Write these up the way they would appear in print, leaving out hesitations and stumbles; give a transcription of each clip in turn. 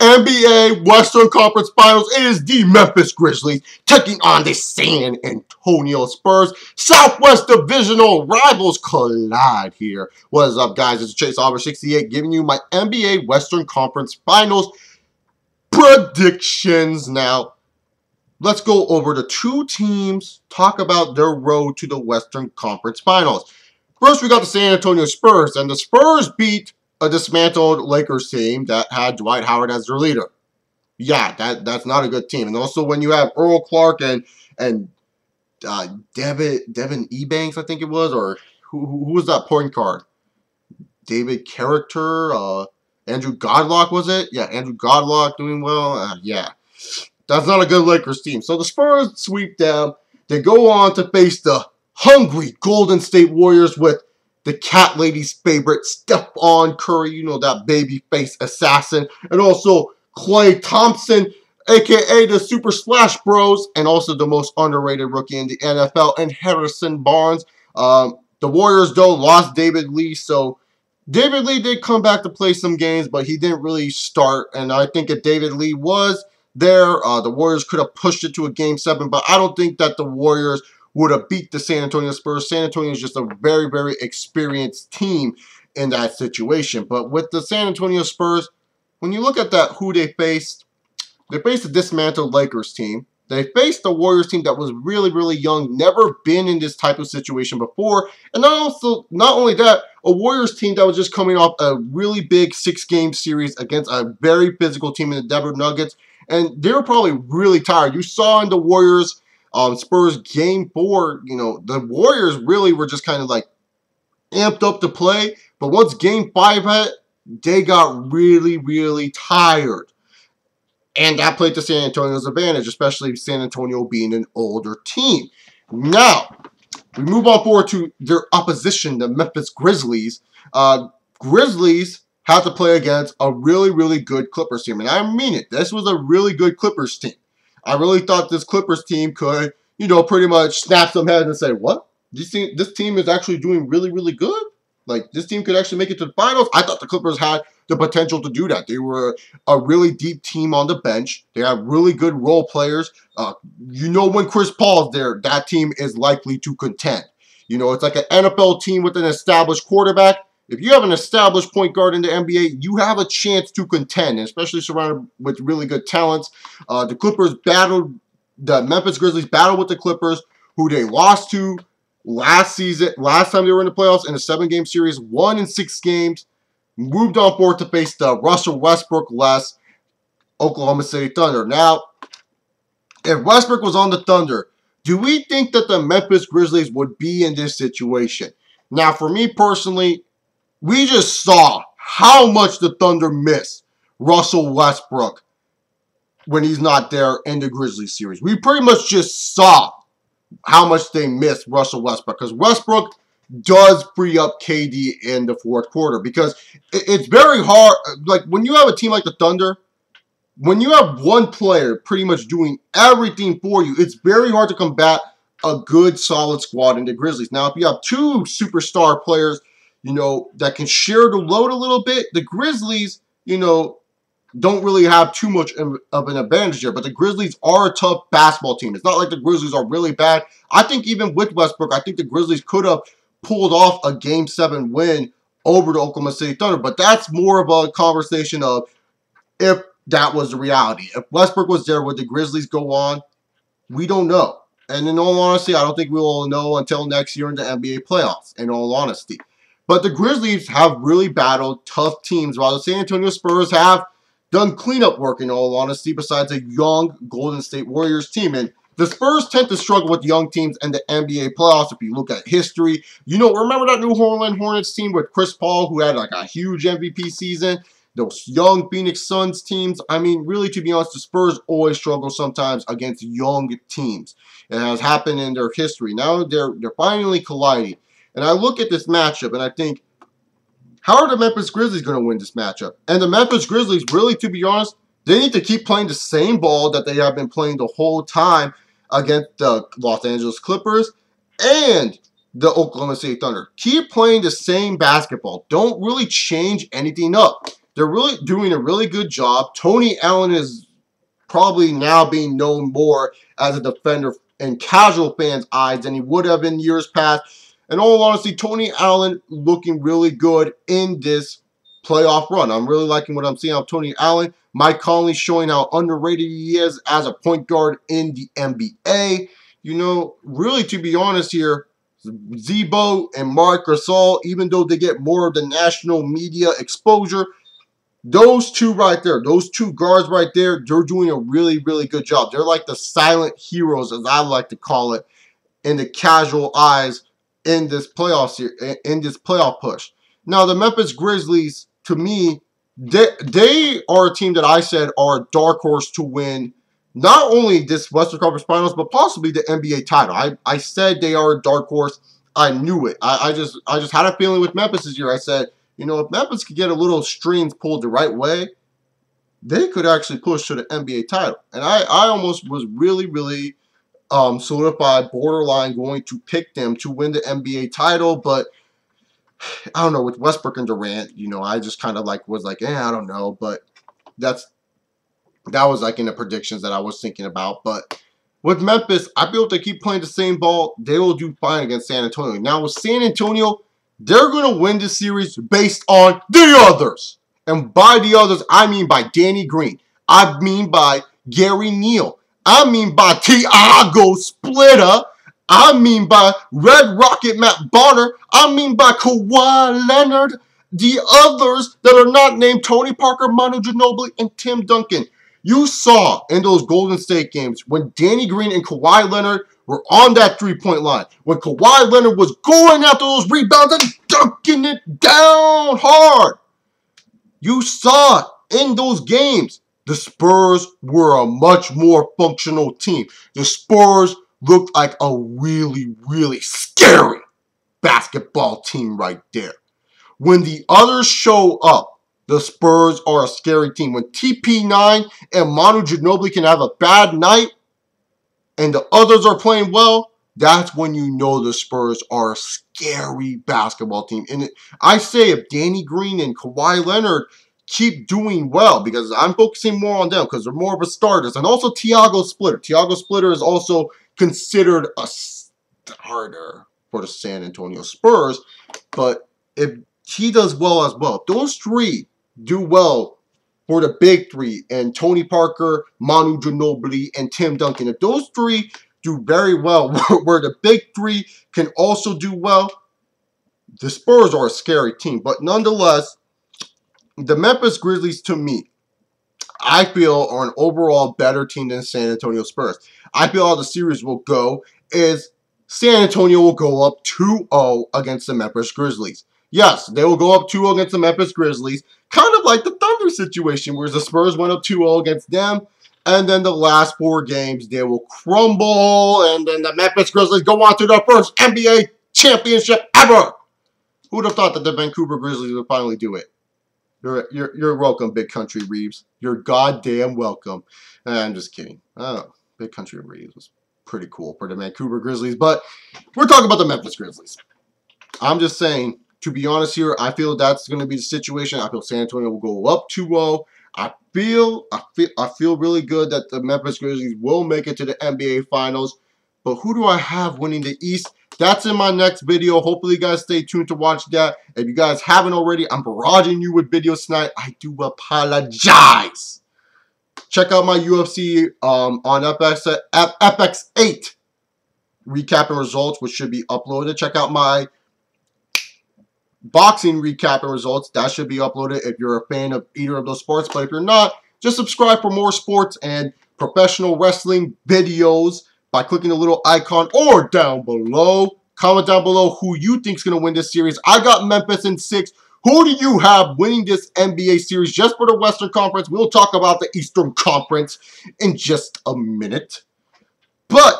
NBA Western Conference Finals. It is the Memphis Grizzlies taking on the San Antonio Spurs. Southwest Divisional rivals collide here. What is up, guys? It's Chase Auburn 68 giving you my NBA Western Conference Finals predictions. Now, let's go over the two teams, talk about their road to the Western Conference Finals. First, we got the San Antonio Spurs, and the Spurs beat a dismantled Lakers team that had Dwight Howard as their leader. Yeah, that's not a good team. And also when you have Earl Clark and Devin Ebanks, I think it was, or who was that point guard? David Character, Andrew Godlock, was it? Yeah, Andrew Godlock doing well. Yeah, that's not a good Lakers team. So the Spurs sweep them. They go on to face the hungry Golden State Warriors with the cat lady's favorite, Stephon Curry, you know, that baby face assassin, and also Klay Thompson, a.k.a. the Super Splash Bros, and also the most underrated rookie in the NFL, and Harrison Barnes. The Warriors, though, lost David Lee, so David Lee did come back to play some games, but he didn't really start, and I think if David Lee was there, the Warriors could have pushed it to a Game 7, but I don't think that the Warriors would have beat the San Antonio Spurs. San Antonio is just a very, very experienced team in that situation. But with the San Antonio Spurs, when you look at that, who they faced a dismantled Lakers team. They faced a Warriors team that was really, really young, never been in this type of situation before. And not only that, a Warriors team that was just coming off a really big 6-game series against a very physical team in the Denver Nuggets. And they were probably really tired. You saw in the Warriors Spurs Game 4, you know, the Warriors really were just kind of like amped up to play. But once Game 5 hit, they got really, really tired. And that played to San Antonio's advantage, especially San Antonio being an older team. Now, we move on forward to their opposition, the Memphis Grizzlies. Grizzlies had to play against a really, really good Clippers team. And I mean it. This was a really good Clippers team. I really thought this Clippers team could, you know, pretty much snap some heads and say, what? This team is actually doing really, really good? Like, this team could actually make it to the finals? I thought the Clippers had the potential to do that. They were a really deep team on the bench. They have really good role players. You know, when Chris Paul's there, that team is likely to contend. You know, it's like an NFL team with an established quarterback. If you have an established point guard in the NBA, you have a chance to contend, especially surrounded with really good talents. The Memphis Grizzlies battled with the Clippers, who they lost to last time they were in the playoffs in a 7-game series, won in 6 games, moved on forward to face the Russell Westbrook-less Oklahoma City Thunder. Now, if Westbrook was on the Thunder, do we think that the Memphis Grizzlies would be in this situation? Now, for me personally, we just saw how much the Thunder miss Russell Westbrook when he's not there in the Grizzlies series. We pretty much just saw how much they miss Russell Westbrook, because Westbrook does free up KD in the fourth quarter, because it's very hard. Like, when you have a team like the Thunder, when you have one player pretty much doing everything for you, it's very hard to combat a good, solid squad in the Grizzlies. Now, if you have two superstar players, you know, that can share the load a little bit, the Grizzlies, you know, don't really have too much of an advantage here. But the Grizzlies are a tough basketball team. It's not like the Grizzlies are really bad. I think even with Westbrook, I think the Grizzlies could have pulled off a Game 7 win over the Oklahoma City Thunder. But that's more of a conversation of if that was the reality. If Westbrook was there, would the Grizzlies go on? We don't know. And in all honesty, I don't think we'll know until next year in the NBA playoffs, in all honesty. But the Grizzlies have really battled tough teams, while the San Antonio Spurs have done cleanup work, in all honesty, besides a young Golden State Warriors team. And the Spurs tend to struggle with young teams in the NBA playoffs. If you look at history, you know, remember that New Orleans Hornets team with Chris Paul, who had like a huge MVP season? Those young Phoenix Suns teams. I mean, really, to be honest, the Spurs always struggle sometimes against young teams. It has happened in their history. Now they're finally colliding. And I look at this matchup and I think, how are the Memphis Grizzlies going to win this matchup? And the Memphis Grizzlies, really, to be honest, they need to keep playing the same ball that they have been playing the whole time against the Los Angeles Clippers and the Oklahoma City Thunder. Keep playing the same basketball. Don't really change anything up. They're really doing a really good job. Tony Allen is probably now being known more as a defender in casual fans' eyes than he would have in years past. In all honesty, Tony Allen looking really good in this playoff run. I'm really liking what I'm seeing out of Tony Allen. Mike Conley showing how underrated he is as a point guard in the NBA. You know, really, to be honest here, Zebo and Marc Gasol, even though they get more of the national media exposure, those two right there, those two guards right there, they're doing a really, really good job. They're like the silent heroes, as I like to call it, in the casual eyes in this playoff push. Now, the Memphis Grizzlies, to me, they are a team that I said are a dark horse to win not only this Western Conference Finals, but possibly the NBA title. I said they are a dark horse. I knew it. I just had a feeling with Memphis this year. I said, you know, if Memphis could get a little strings pulled the right way, they could actually push to the NBA title. And I almost was really, really solidified, borderline going to pick them to win the NBA title. But I don't know, with Westbrook and Durant, you know, I just kind of like was like, I don't know. But that was like in the predictions that I was thinking about. But with Memphis, I feel if they keep playing the same ball, they will do fine against San Antonio. Now with San Antonio, they're going to win the series based on the others. And by the others, I mean by Danny Green. I mean by Gary Neal. I mean by Tiago Splitter. I mean by Red Rocket Matt Bonner. I mean by Kawhi Leonard. The others that are not named Tony Parker, Manu Ginobili, and Tim Duncan. You saw in those Golden State games when Danny Green and Kawhi Leonard were on that three-point line. When Kawhi Leonard was going after those rebounds and dunking it down hard. You saw in those games, the Spurs were a much more functional team. The Spurs looked like a really, really scary basketball team right there. When the others show up, the Spurs are a scary team. When TP9 and Manu Ginobili can have a bad night and the others are playing well, that's when you know the Spurs are a scary basketball team. And I say if Danny Green and Kawhi Leonard keep doing well, because I'm focusing more on them because they're more of a starters. And also Tiago Splitter. Tiago Splitter is also considered a starter for the San Antonio Spurs. But if he does well as well, if those three do well for the big three, and Tony Parker, Manu Ginobili, and Tim Duncan, if those three do very well, where the big three can also do well, the Spurs are a scary team. But nonetheless, the Memphis Grizzlies, to me, I feel are an overall better team than San Antonio Spurs. I feel how the series will go is San Antonio will go up 2-0 against the Memphis Grizzlies. Yes, they will go up 2-0 against the Memphis Grizzlies, kind of like the Thunder situation, where the Spurs went up 2-0 against them, and then the last 4 games, they will crumble, and then the Memphis Grizzlies go on to their first NBA championship ever. Who would have thought that the Vancouver Grizzlies would finally do it? You're welcome, Big Country Reeves. You're goddamn welcome. I'm just kidding. Oh, Big Country Reeves was pretty cool for the Vancouver Grizzlies, but we're talking about the Memphis Grizzlies. I'm just saying, to be honest here, I feel that's going to be the situation. I feel San Antonio will go up 2-0. I feel really good that the Memphis Grizzlies will make it to the NBA Finals. But who do I have winning the East? That's in my next video. Hopefully, you guys stay tuned to watch that. If you guys haven't already, I'm barraging you with videos tonight. I do apologize. Check out my UFC on FX8 recapping results, which should be uploaded. Check out my boxing recapping results. That should be uploaded if you're a fan of either of those sports. But if you're not, just subscribe for more sports and professional wrestling videos by clicking the little icon or down below. Comment down below who you think is going to win this series. I got Memphis in 6. Who do you have winning this NBA series just for the Western Conference? We'll talk about the Eastern Conference in just a minute. But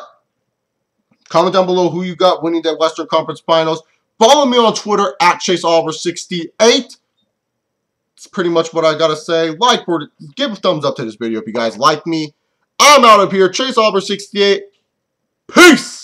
comment down below who you got winning the Western Conference Finals. Follow me on Twitter at ChaseOliver68. That's pretty much what I got to say. Give a thumbs up to this video if you guys like me. I'm out of here. ChaseOliver68. Peace!